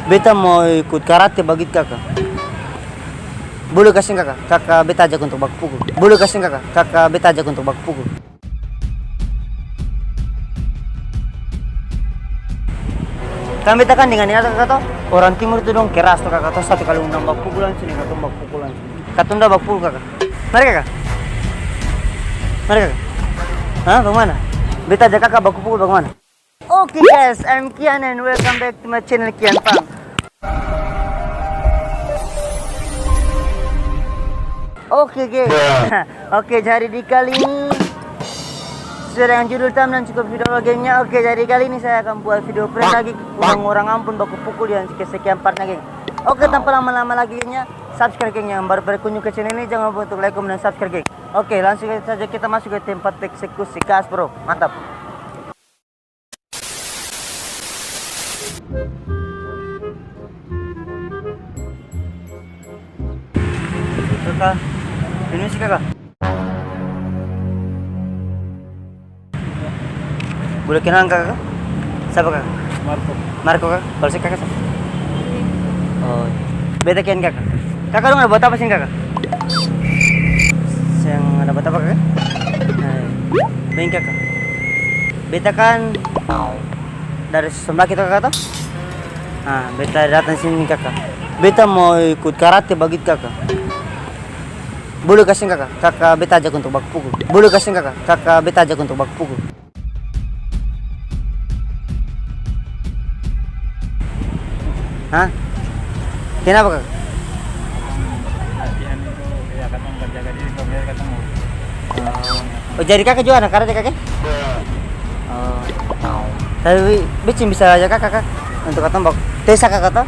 Beta mau ikut karate bagit kakak. Boleh kasih kakak? Kakak beta ajak untuk baku pukul. Boleh kasih kakak? Kakak beta ajak untuk baku pukul. Kan beta kan dengan niat kakak toh, orang timur itu dong keras tuh kakak toh, satu kali undang baku pukulan sini, kakak baku pukulan sini. Katunda baku pukul kakak. Mari kakak. Mari kakak. Hah, bagaimana? Beta ajak kakak baku pukul bagaimana? Okay guys, I'm Kian and welcome back to my channel Kian Pang. Oke guys. Oke, jadi di kali ini sesuai dengan judul thumbnail cukup video gamenya. Oke, jadi kali ini saya akan buat video prank lagi. Orang ampun baku pukul yang kesekian partnya geng. Oke, tanpa lama-lama lagi gengnya, subscribe geng yang baru berkunjung ke channel ini, jangan lupa untuk like, comment, dan subscribe geng. Oke, langsung saja kita masuk ke tempat eksekusi gas bro. Mantap. Kakak, ini sih kakak. Boleh kenalan kakak? Siapa kakak? Marco. Marco kakak? Kalau sih kakak siapa? Oh, beta Kian kakak. Kakak dong ada buat apa sih kakak? Yang ada buat apa kakak? Baik kakak. Beta kan dari sebelah kita kakak toh? Nah, beta datang sini kakak. Beta mau ikut karate bagit kakak. Boleh kasih kakak? Kakak beta ajak untuk baku pukul. Boleh kasih kakak? Kakak beta ajak untuk baku pukul. Hah? Kenapa kakak? Latihan itu ya katong menjaga diri biar ketemu. Oh, jadi kakak juga anak karate kakak? Oh. Tapi bicin bisa aja kakak untuk katong baku. Tesa kakak toh?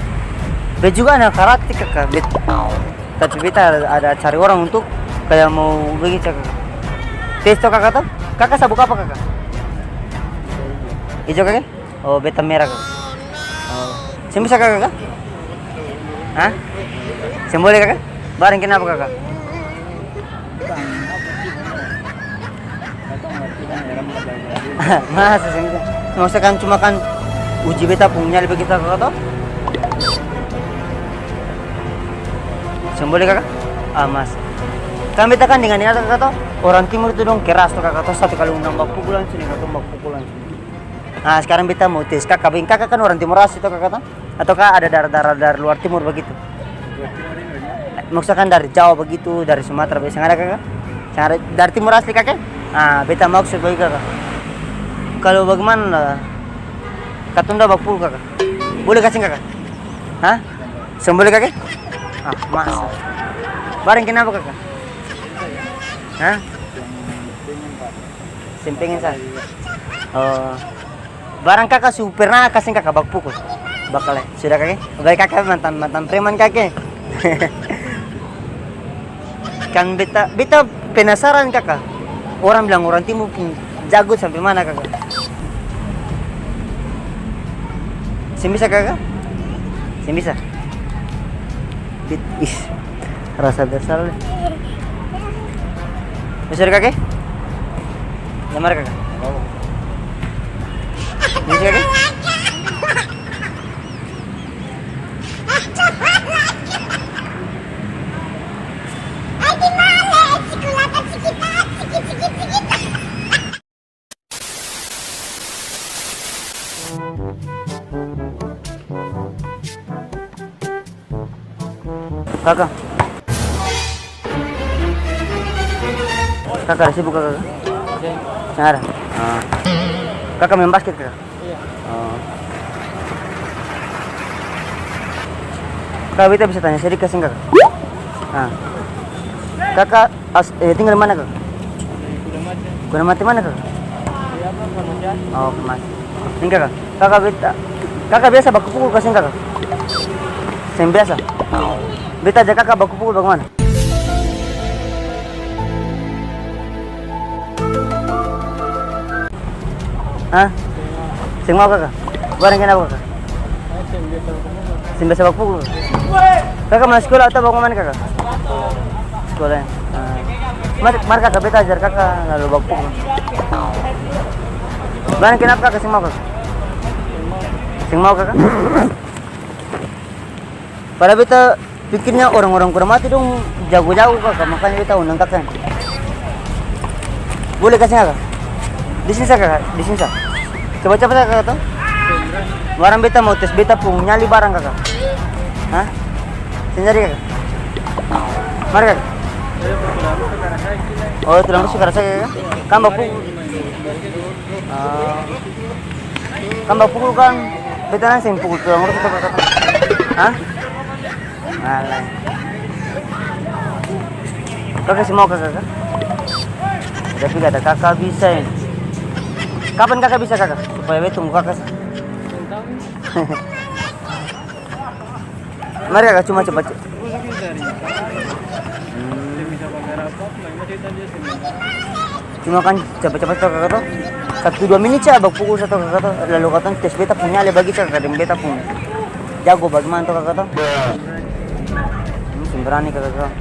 Beta juga anak karate kakak. Tapi beta ada cari orang untuk kayak mau begitu kakak. Tes toh kakak toh? Kakak sabuk apa kakak? Hijau kakak? Oh, beta merah kakak. Oh. Saya bisa kakak? Hah? Saya boleh kakak? Bareng kenapa kakak? Masa sih? Maksudnya kan cuma kan uji beta punya lebih kita kakak toh? Saya boleh kakak? Ah mas. Kan beta kan dengan niat kakak toh, orang timur itu dong keras tuh kakak toh, satu kali undang baku pukulan sini, kakak baku pukulan sini. Nah sekarang beta mau tes kakak, kakak kan orang timur asli tuh kakak toh? Ataukah ada darah-darah dari luar timur begitu? Maksudnya kan dari Jawa begitu, dari Sumatera biasanya ada kakak? Ada dari timur asli kakak? Ah beta maksud bagi kakak. Kalau bagaimana katunda baku pukul kakak? Boleh kasih kakak? Hah? Boleh kakak? Ah masa? Bareng kenapa kakak? Hah? Simpingin saya. Oh. Barang kakak pernah kasih kakak baku pukul? Bakal ya? Sudah kakek? Baik kakek mantan preman kakek. Kan beta penasaran kakak. Orang bilang orang timur jago sampai mana kakak? Bisa kakak? Bisa. Ih, rasa besar. Bisa kakek? Lamar kakak. Bisa kakek? Kakak. Kakak sibuk kakak? Ada. Kakak main basket kakak? Iya. Kakak beta bisa tanya sedikit sih kakak? Kakak tinggal di mana kakak? Kuda mati mana kakak? Iya bang, Kamaja. Oh mas. Ini kakak. Kakak biasa baku pukul kasih kakak? Yang biasa. Beta aja kakak baku pukul bagaimana? Hah? Sing mau kakak? Barang kenapa kakak? Sing biasa baku pukul. Kakak masih sekolah atau bagaimana kakak? Sekolah ya? Mari kakak beta ajar kakak lalu baku pukul. Barang kenapa kakak sing mau kakak? Sing mau kakak? Padahal beta pikirnya orang-orang kurang mati dong jago-jago kakak, makanya beta undang kakak. Boleh kasih kakak? Di sini kakak, di sini kakak. Coba cepat kakak tuh. Barang beta mau tes beta pun nyali barang kakak. Hah? Sendiri kakak. Mari kakak. Oh, tulang rusuk karena saya kakak. Kan bapak pukul. Kan bapak pukul kan. Beta nasi pukul tulang rusuk kakak. Hah? Alah. Kakak sih mau kakak? Tapi kata kakak bisa ini. Kapan kakak bisa kakak? Supaya beta tunggu kakak. Mari kakak cuma cepat. Cuma kan cepat-cepat kakak tuh. 1-2 menit saja bak pukul satu kakak tuh. Lalu kata tes beta punya le bagi kakak dan beta pun jago bagaimana tuh kakak tuh. Berani kakak tuh.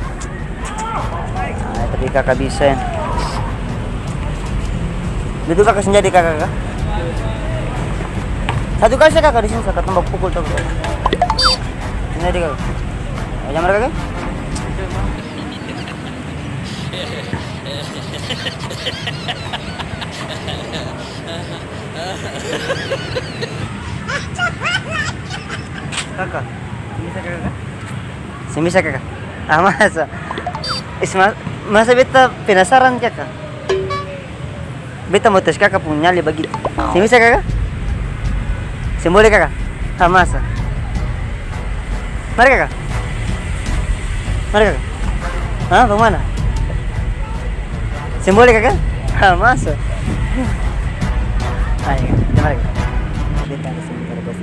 Nah, tapi kakak bisa ya. Itu kakak sendiri kakak. Satu kali saya kakak di sini saya tambah pukul tuh. Sendiri kakak. Ayo mereka kakak. Kakak, bisa kakak? Bisa kakak. Ah masa? Masa beta penasaran kakak. Beta mau tes kakak punya nyali begitu. Bisa kakak? Boleh kakak? Ah masa? Mari kakak. Mari kakak. Hah, bagaimana? Boleh kakak? Ah masa? Ayo, mari kakak. Beta di sini kalau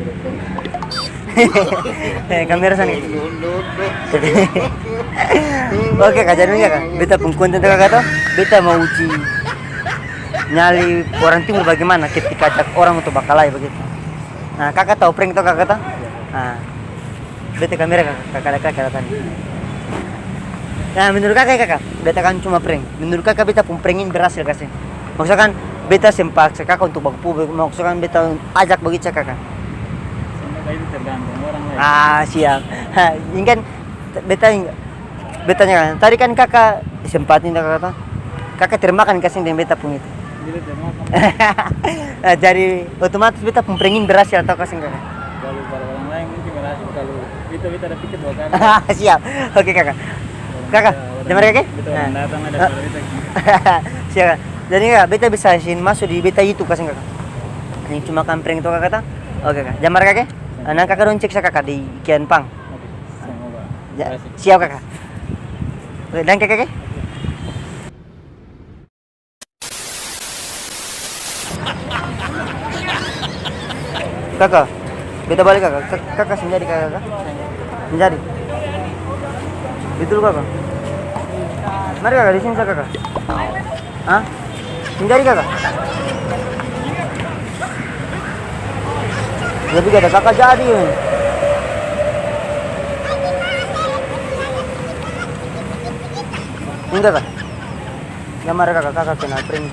kamera sana. Oke kak, jadinya kak. Beta pun konten kakak tuh. Beta mau uji nyali orang timur bagaimana ketika ajak orang untuk bakalai begitu. Nah kakak tahu prank tuh kakak tuh. Nah, beta kamera kakak tadi. Nah menurut kakak, beta kan cuma prank. Menurut kakak beta pun prankin berhasil kasih. Maksudnya kan beta sempat kakak untuk baku. Maksudnya kan beta ajak begitu kakak. Itu tergantung orang lain. Ah siap. Ini kan betanya kan. Tadi kan kakak sempatin kakak. Kakak termakan kasih dengan beta pun itu. Bila termakan. Nah, jadi otomatis beta pun prankin berhasil atau kasih kakak. Kalau orang lain mungkin berhasil. Kalau kita ada pikir 2 kali. Siap. Oke kakak. Kakak, jamar kakak? Betul, orang datang ada kalau kita. Siap. Jadi kakak, beta bisa masuk di beta YouTube kasih kakak. Ini cuma kan prank itu kakak tak? Oke kakak. Jamar kakak? Nah kakak dong cek saya kakak di Kian Pang. Oke, semoga. Ya, siap kakak. Oke, dan kakak? Kakak, beta balik kakak. Kakak sendiri kakak. Sendiri. Betul kakak. Mari kakak di sini kakak. Hah? Sendiri kakak. Jadi kata kakak jadi. Enggak kak. Gambar kakak kenal prank.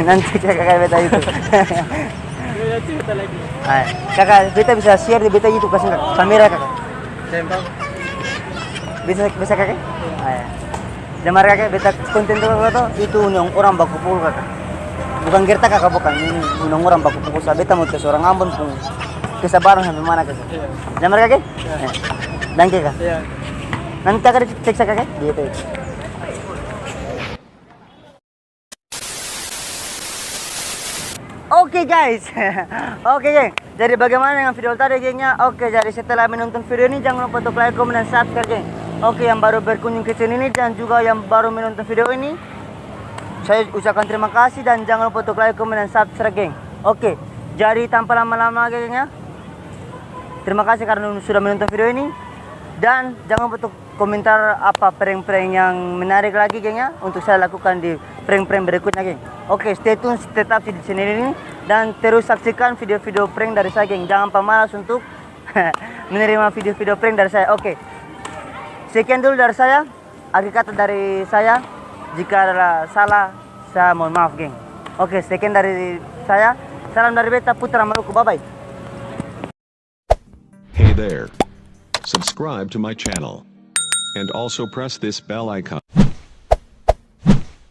Nanti kakak beta itu. Ya cerita lagi. Kakak beta bisa share di beta itu kasih kakak. Kamera kakak. Sempang. Bisa kakak? Ya. Gambar kakak beta konten tuh kakak tuh itu orang baku pukul kakak. Bukan gerta kakak bukan ini orang baku pukul saya beta mau tes orang Ambon pun kesabaran sampai mana kakak. Gambar kakak? Ya. Dan kakak. Iya. Nanti kakak cek saya kakak? Gitu. Oke guys, oke geng. Jadi bagaimana dengan video tadi gengnya? Oke, jadi setelah menonton video ini jangan lupa untuk like, comment, dan subscribe geng. Oke, yang baru berkunjung ke channel ini dan juga yang baru menonton video ini, saya ucapkan terima kasih dan jangan lupa untuk like, comment, dan subscribe geng. Oke, jadi tanpa lama-lama gengnya, terima kasih karena sudah menonton video ini dan jangan lupa untuk komentar apa prank-prank yang menarik lagi gengnya untuk saya lakukan di prank-prank berikutnya geng. Oke, stay tune tetap di channel ini dan terus saksikan video-video prank dari saya geng. Jangan pemalas untuk menerima video-video prank dari saya. Oke, sekian dulu dari saya. Akhir kata dari saya, jika ada salah saya mohon maaf geng. Oke, sekian dari saya. Salam dari beta Putra Maluku. Bye bye. there. Subscribe to my channel. And also press this bell icon.